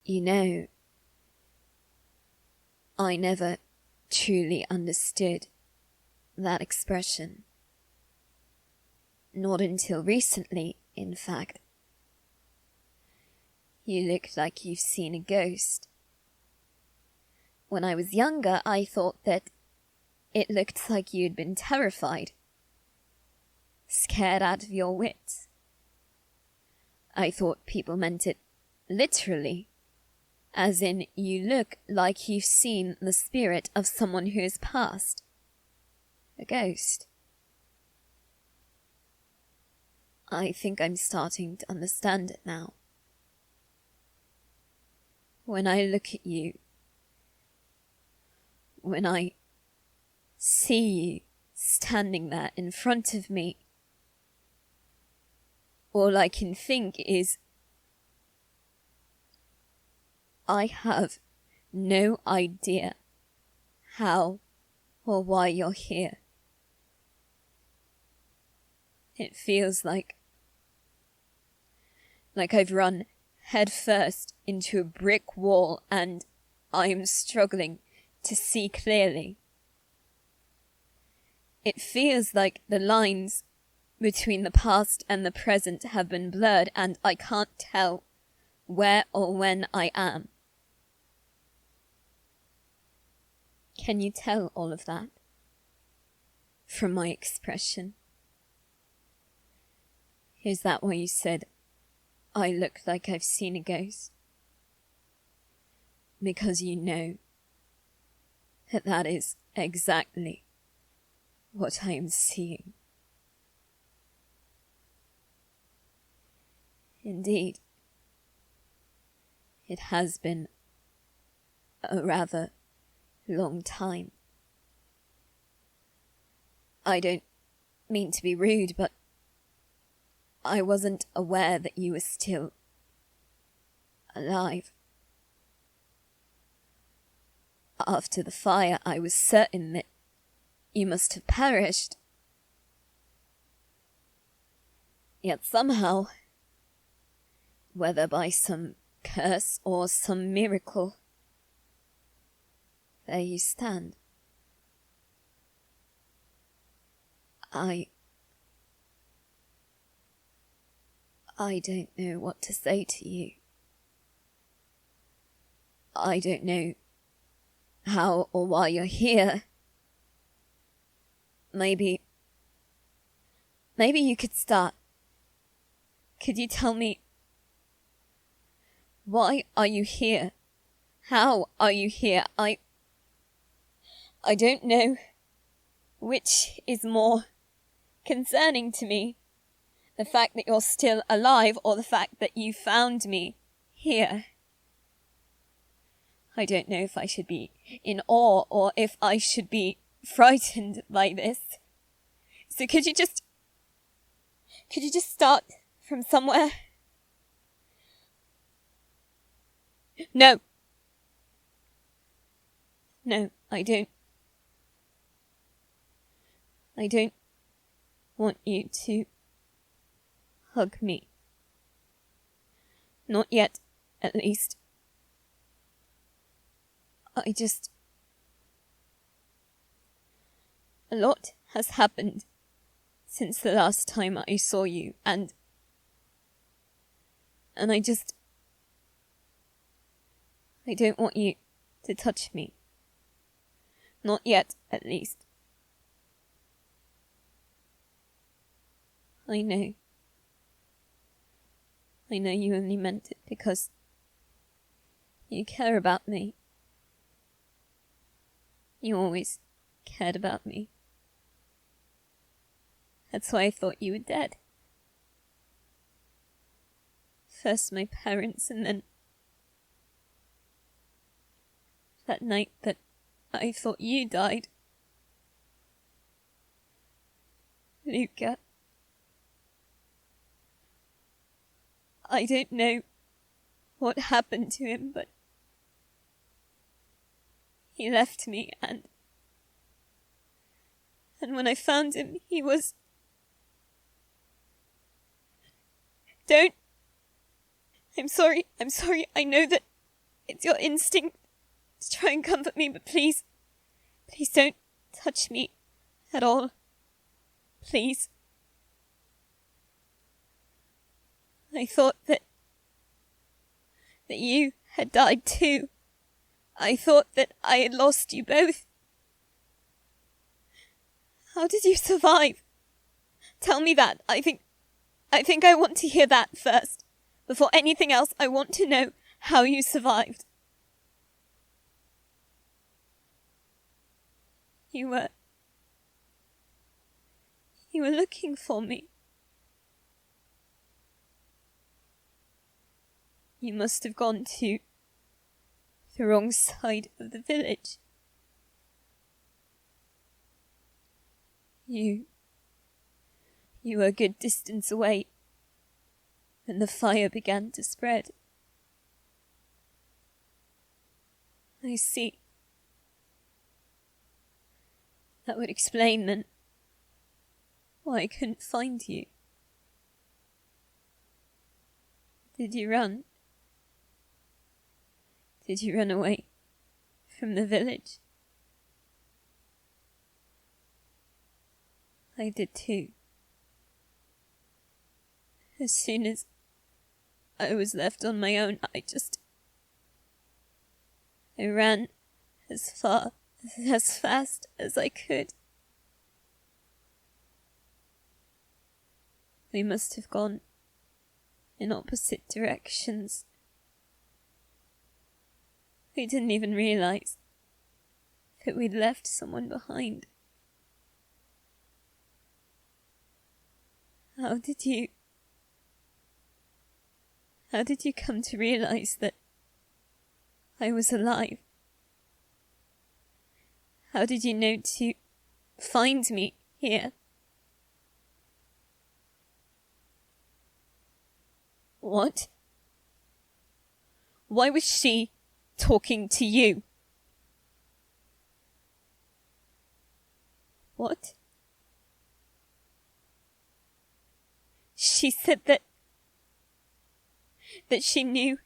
You know, I never truly understood that expression. Not until recently, in fact. You look like you've seen a ghost. When I was younger, I thought that it looked like you'd been terrified. Scared out of your wits. I thought people meant it literally. As in, you look like you've seen the spirit of someone who has passed. A ghost. I think I'm starting to understand it now. When I look at you, when I see you standing there in front of me, all I can think is, I have no idea how or why you're here. It feels like I've run headfirst into a brick wall and I am struggling to see clearly. It feels like the lines between the past and the present have been blurred and I can't tell where or when I am. Can you tell all of that from my expression? Is that why you said I look like I've seen a ghost? Because you know that that is exactly what I am seeing. Indeed, it has been a rather long time. I don't mean to be rude, but I wasn't aware that you were still alive. After the fire, I was certain that you must have perished. Yet somehow, whether by some curse or some miracle, there you stand. I don't know what to say to you. I don't know how or why you're here. Maybe you could start. Could you tell me, why are you here? How are you here? I don't know which is more concerning to me. The fact that you're still alive or the fact that you found me here. I don't know if I should be in awe or if I should be frightened by this. So could you just start from somewhere? No, I don't want you to hug me. Not yet, at least. A lot has happened since the last time I saw you, and I don't want you to touch me. Not yet, at least. I know you only meant it because you care about me. You always cared about me. That's why I thought you were dead. First my parents, and then that night that I thought you died. Luca. I don't know what happened to him, but he left me, and when I found him, he was... Don't... I'm sorry, I know that It's your instinct to try and comfort me, but please don't touch me at all. Please. I thought that you had died too. I thought that I had lost you both. How did you survive? Tell me that. I think I want to hear that first. Before anything else, I want to know how you survived. You were looking for me. You must have gone to the wrong side of the village. You were a good distance away when the fire began to spread. I see. That would explain then why I couldn't find you. Did you run? Did you run away from the village? I did too. As soon as I was left on my own, I ran as fast as I could. We must have gone in opposite directions. We didn't even realize that we'd left someone behind. How did you come to realize that I was alive? How did you know to find me here? What? Why was she talking to you? What? She said that she knew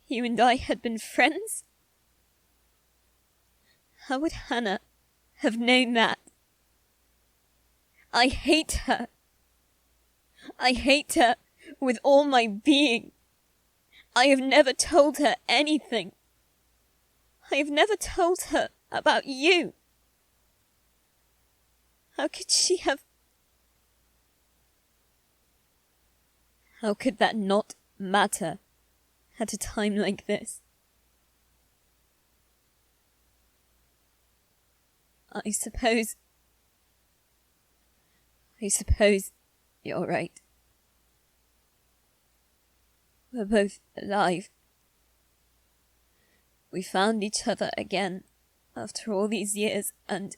you and I had been friends? How would Hannah have known that? I hate her. I hate her with all my being. I have never told her anything. I have never told her about you. How could she have... How could that not matter at a time like this? I suppose you're right. We're both alive. We found each other again after all these years, and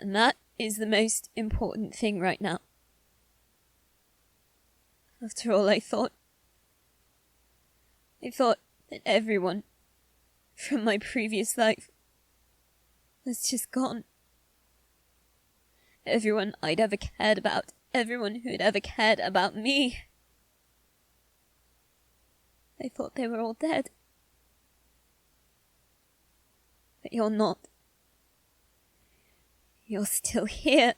that is the most important thing right now. After all, I thought that everyone from my previous life was just gone. Everyone I'd ever cared about, everyone who had ever cared about me. I thought they were all dead. But you're not. You're still here.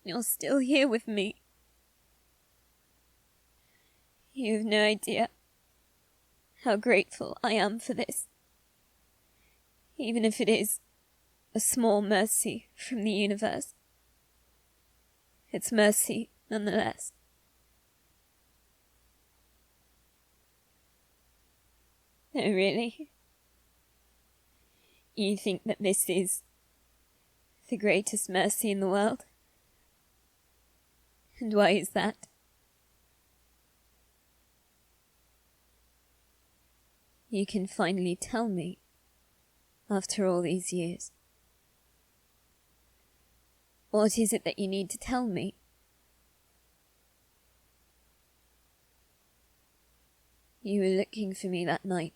You're still here with me. You have no idea how grateful I am for this. Even if it is a small mercy from the universe. It's mercy nonetheless. Oh, really? You think that this is the greatest mercy in the world? And why is that? You can finally tell me after all these years. What is it that you need to tell me? You were looking for me that night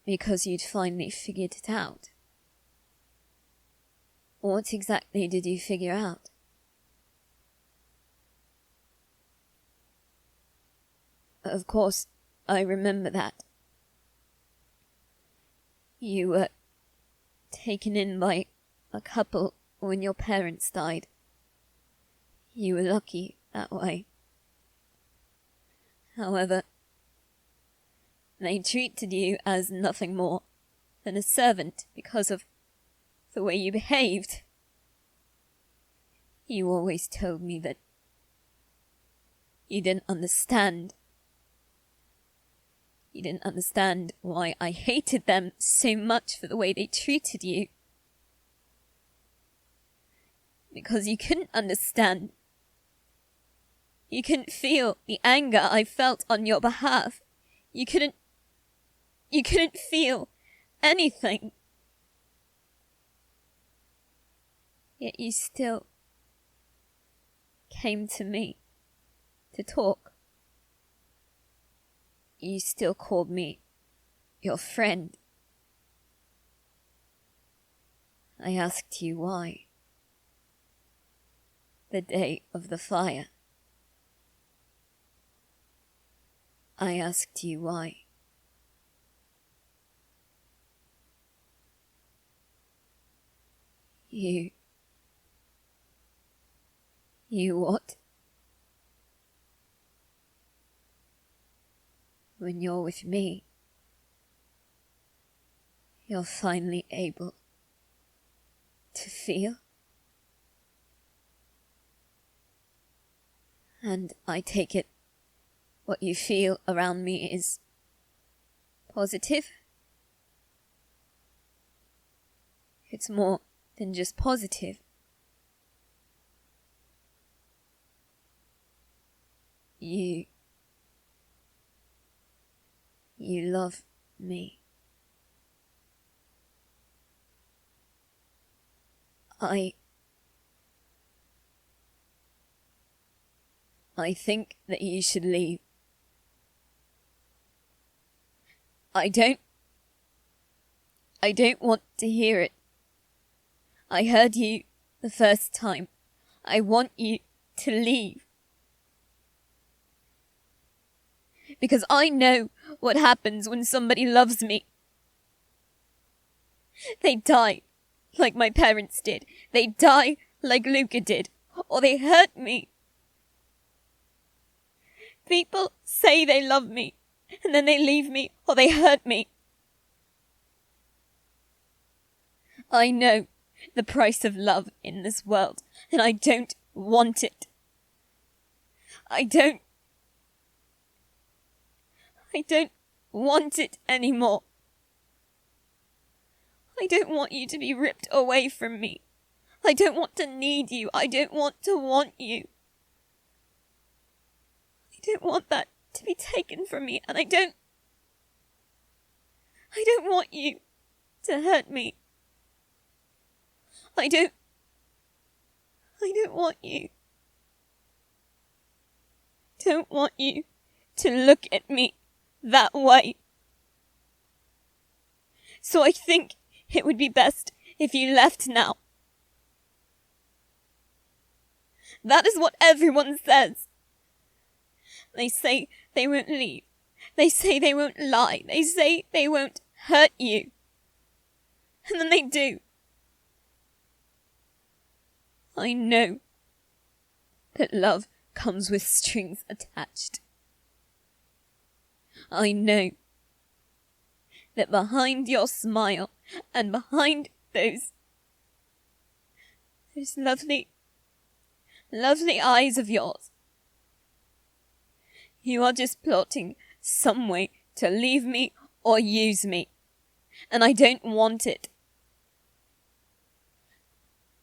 because you'd finally figured it out. What exactly did you figure out? Of course, I remember that. You were taken in by a couple when your parents died. You were lucky that way. However, they treated you as nothing more than a servant because of the way you behaved. You always told me that you didn't understand. You didn't understand why I hated them so much for the way they treated you. Because you couldn't understand. You couldn't feel the anger I felt on your behalf. You couldn't feel anything. Yet you still came to me to talk. You still called me your friend. I asked you why. The day of the fire. I asked you why. You what? When you're with me, you're finally able to feel. And I take it what you feel around me is positive. It's more than just positive. You love me. I think that you should leave. I don't want to hear it. I heard you the first time. I want you to leave. Because I know what happens when somebody loves me. They die like my parents did. They die like Luca did. Or they hurt me. People say they love me, and then they leave me, or they hurt me. I know the price of love in this world, and I don't want it. I don't want it anymore. I don't want you to be ripped away from me. I don't want to need you. I don't want to want you. I don't want that to be taken from me, and I don't want you to hurt me. I don't want you. Don't want you to look at me that way. So I think it would be best if you left now. That is what everyone says. They say they won't leave. They say they won't lie. They say they won't hurt you. And then they do. I know that love comes with strings attached. I know that behind your smile and behind those lovely eyes of yours, you are just plotting some way to leave me or use me, and I don't want it.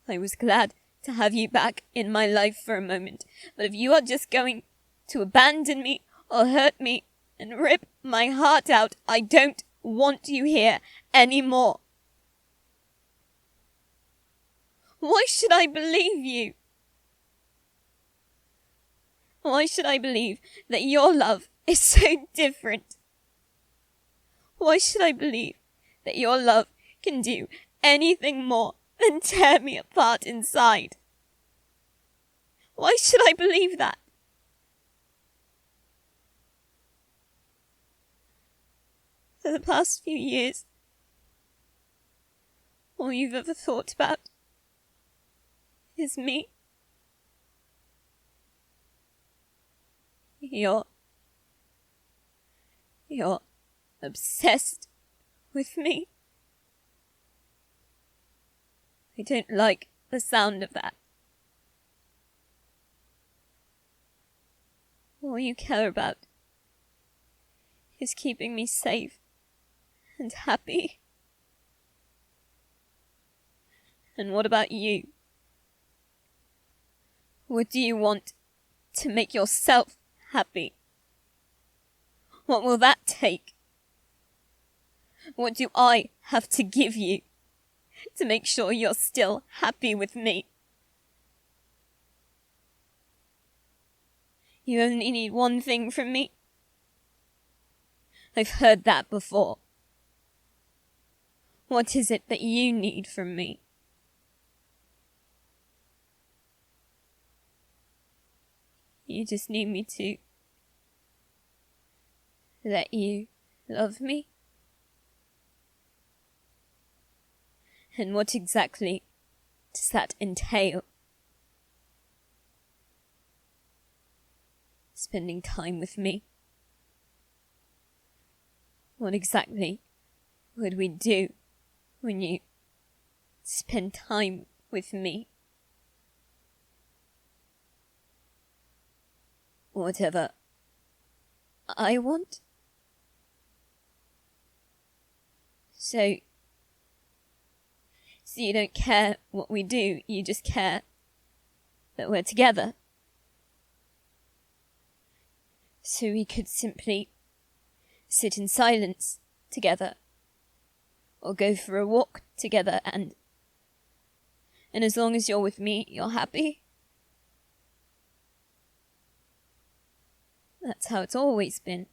I was glad to have you back in my life for a moment, but if you are just going to abandon me or hurt me and rip my heart out, I don't want you here anymore. Why should I believe you? Why should I believe that your love is so different? Why should I believe that your love can do anything more than tear me apart inside? Why should I believe that? For the past few years, all you've ever thought about is me. You're obsessed with me. I don't like the sound of that. All you care about is keeping me safe and happy. And what about you? What do you want to make yourself happy? What will that take? What do I have to give you to make sure you're still happy with me? You only need one thing from me. I've heard that before. What is it that you need from me? You just need me to let you love me? And what exactly does that entail? Spending time with me? What exactly would we do when you spend time with me? Whatever I want? So you don't care what we do, you just care that we're together. So we could simply sit in silence together, or go for a walk together, and as long as you're with me, you're happy. That's how it's always been.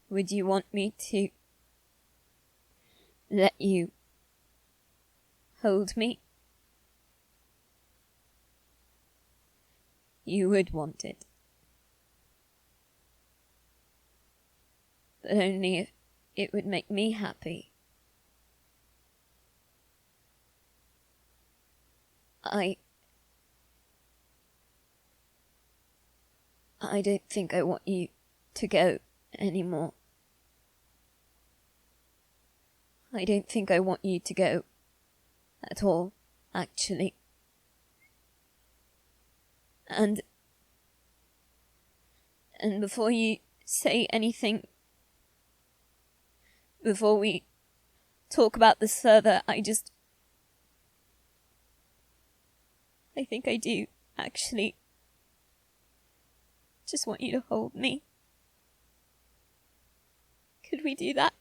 Would you want me to let you hold me? You would want it. But only if it would make me happy. I don't think I want you to go anymore. I don't think I want you to go at all, actually. And before you say anything, before we talk about this further, I think I do, actually, just want you to hold me. Could we do that?